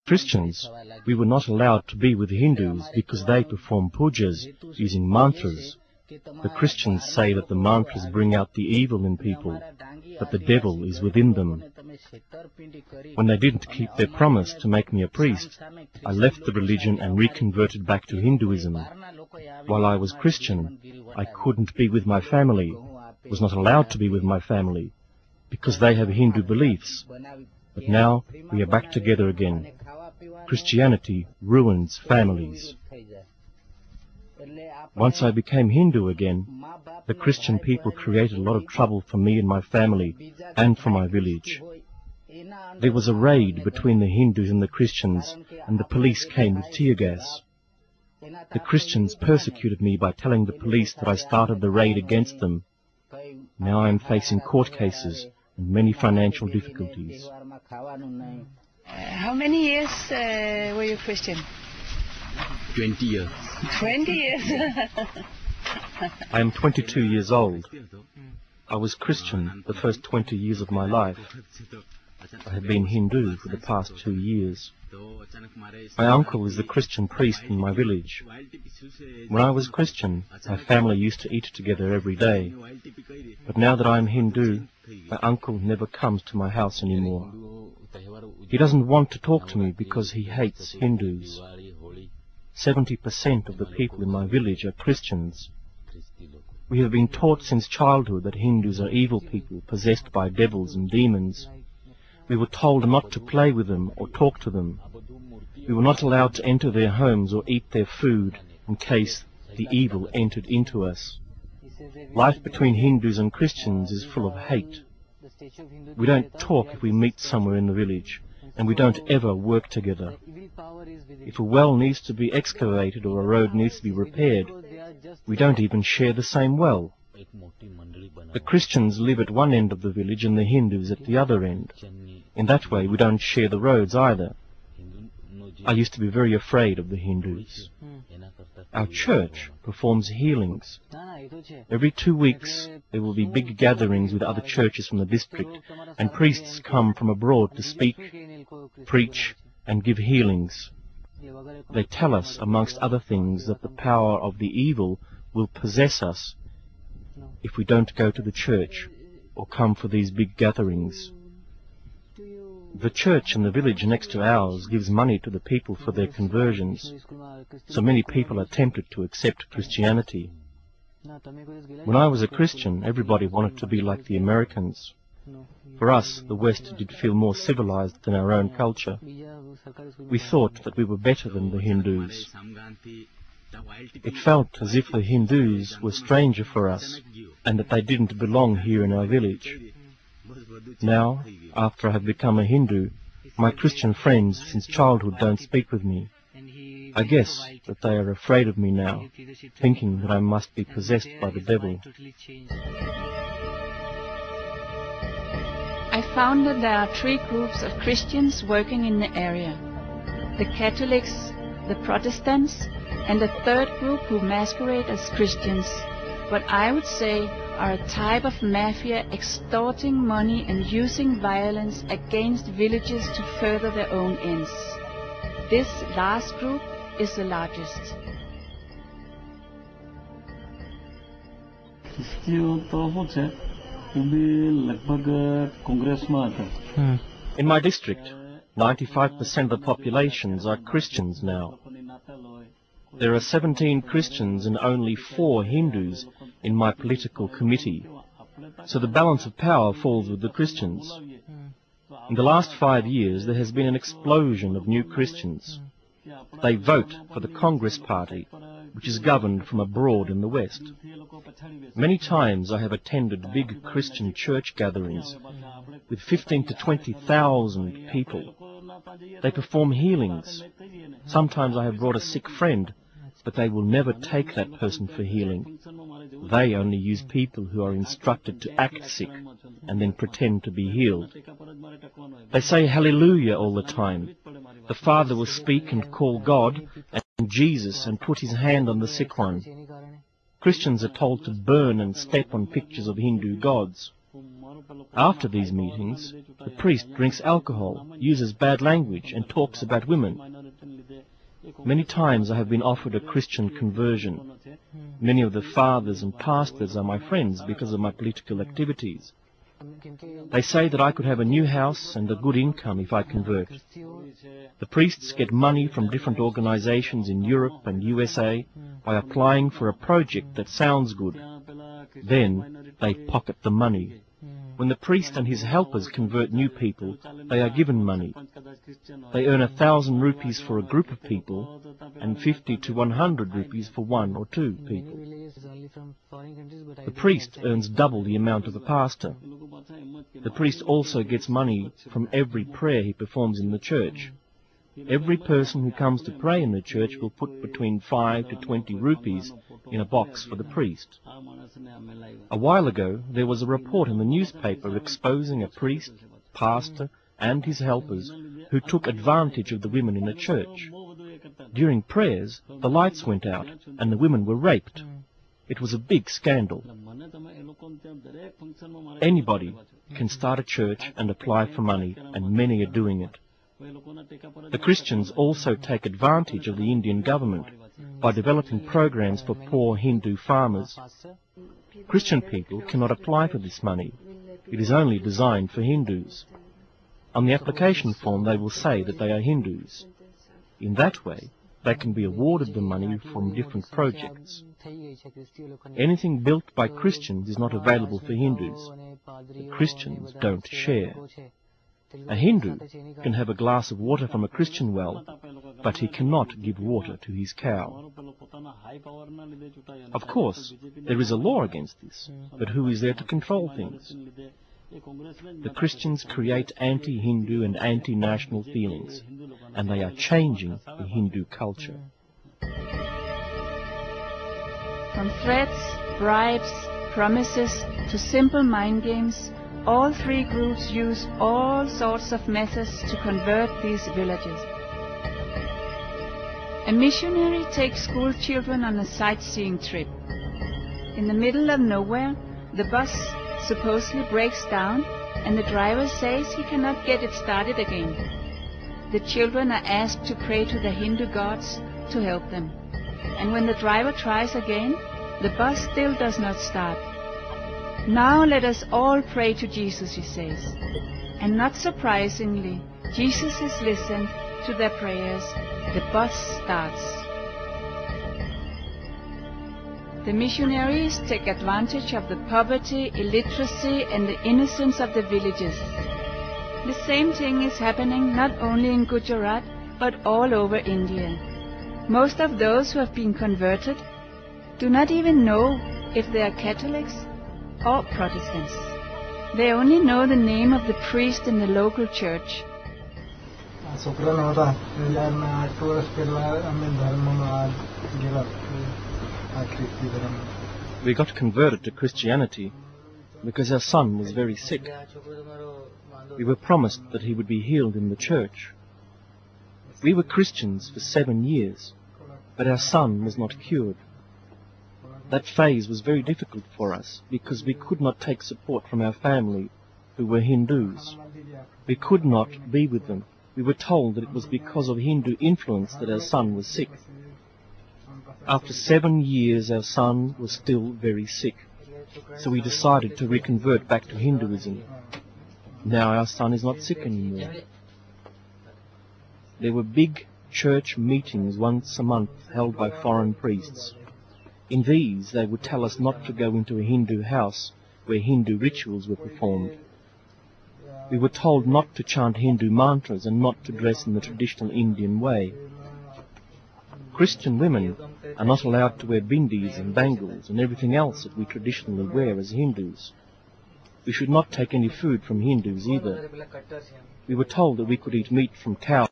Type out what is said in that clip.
Christians, we were not allowed to be with Hindus because they perform pujas using mantras. The Christians say that the mantras bring out the evil in people, that the devil is within them. When they didn't keep their promise to make me a priest, I left the religion and reconverted back to Hinduism. While I was Christian, I couldn't be with my family, was not allowed to be with my family, because they have Hindu beliefs. But now we are back together again. Christianity ruins families. Once I became Hindu again, the Christian people created a lot of trouble for me and my family and for my village. There was a raid between the Hindus and the Christians, and the police came with tear gas. The Christians persecuted me by telling the police that I started the raid against them. Now I am facing court cases and many financial difficulties. How many years were you Christian? 20 years. 20 years? I am 22 years old. I was Christian the first 20 years of my life. I have been Hindu for the past 2 years. My uncle is the Christian priest in my village. When I was Christian, my family used to eat together every day. But now that I am Hindu, my uncle never comes to my house anymore. He doesn't want to talk to me because he hates Hindus. 70% of the people in my village are Christians. We have been taught since childhood that Hindus are evil people possessed by devils and demons. We were told not to play with them or talk to them. We were not allowed to enter their homes or eat their food in case the evil entered into us. Life between Hindus and Christians is full of hate. We don't talk if we meet somewhere in the village, and we don't ever work together. If a well needs to be excavated or a road needs to be repaired, we don't even share the same well. The Christians live at one end of the village and the Hindus at the other end. In that way we don't share the roads either. I used to be very afraid of the Hindus. Our church performs healings. Every 2 weeks there will be big gatherings with other churches from the district, and priests come from abroad to speak, preach, and give healings. They tell us, amongst other things, that the power of the evil will possess us if we don't go to the church or come for these big gatherings. The church in the village next to ours gives money to the people for their conversions, so many people are tempted to accept Christianity. When I was a Christian, everybody wanted to be like the Americans. For us, the West did feel more civilized than our own culture. We thought that we were better than the Hindus. It felt as if the Hindus were stranger for us, and that they didn't belong here in our village. Now, after I have become a Hindu, my Christian friends since childhood don't speak with me. I guess that they are afraid of me now, thinking that I must be possessed by the devil. I found that there are 3 groups of Christians working in the area: the Catholics, the Protestants, and a 3rd group who masquerade as Christians, what I would say are a type of mafia extorting money and using violence against villages to further their own ends. This last group is the largest. In my district, 95% of the populations are Christians now. There are 17 Christians and only 4 Hindus in my political committee, so the balance of power falls with the Christians. In the last 5 years there has been an explosion of new Christians. They vote for the Congress Party, which is governed from abroad in the West. Many times I have attended big Christian church gatherings with 15 to 20,000 people. They perform healings. Sometimes I have brought a sick friend, but they will never take that person for healing. They only use people who are instructed to act sick and then pretend to be healed. They say hallelujah all the time. The Father will speak and call God and Jesus and put his hand on the sick one. Christians are told to burn and step on pictures of Hindu gods. After these meetings, the priest drinks alcohol, uses bad language, and talks about women. Many times I have been offered a Christian conversion. Many of the fathers and pastors are my friends because of my political activities. They say that I could have a new house and a good income if I convert. The priests get money from different organizations in Europe and USA by applying for a project that sounds good. Then they pocket the money. When the priest and his helpers convert new people, they are given money. They earn 1,000 rupees for a group of people and 50 to 100 rupees for one or two people. The priest earns double the amount of the pastor. The priest also gets money from every prayer he performs in the church. Every person who comes to pray in the church will put between 5 to 20 rupees in a box for the priest. A while ago, there was a report in the newspaper exposing a priest, pastor, and his helpers who took advantage of the women in the church. During prayers, the lights went out and the women were raped. It was a big scandal. Anybody can start a church and apply for money, and many are doing it. The Christians also take advantage of the Indian government by developing programs for poor Hindu farmers. Christian people cannot apply for this money. It is only designed for Hindus. On the application form they will say that they are Hindus. In that way, they can be awarded the money from different projects. Anything built by Christians is not available for Hindus. The Christians don't share. A Hindu can have a glass of water from a Christian well, but he cannot give water to his cow. Of course, there is a law against this, but who is there to control things? The Christians create anti-Hindu and anti-national feelings, and they are changing the Hindu culture. From threats, bribes, promises, to simple mind games, all three groups use all sorts of methods to convert these villages. A missionary takes school children on a sightseeing trip. In the middle of nowhere, the bus supposedly breaks down, and the driver says he cannot get it started again. The children are asked to pray to the Hindu gods to help them. And when the driver tries again, the bus still does not start. Now let us all pray to Jesus, he says. And not surprisingly, Jesus has listened to their prayers. The bus starts. The missionaries take advantage of the poverty, illiteracy, and the innocence of the villages. The same thing is happening not only in Gujarat, but all over India. Most of those who have been converted do not even know if they are Catholics or Protestants. They only know the name of the priest in the local church. We got converted to Christianity because our son was very sick. We were promised that he would be healed in the church. We were Christians for 7 years, but our son was not cured. That phase was very difficult for us because we could not take support from our family, who were Hindus. We could not be with them. We were told that it was because of Hindu influence that our son was sick. After 7 years, our son was still very sick, so we decided to reconvert back to Hinduism. Now our son is not sick anymore. There were big church meetings once a month held by foreign priests. In these, they would tell us not to go into a Hindu house where Hindu rituals were performed. We were told not to chant Hindu mantras and not to dress in the traditional Indian way. Christian women are not allowed to wear bindis and bangles and everything else that we traditionally wear as Hindus. We should not take any food from Hindus either. We were told that we could eat meat from cows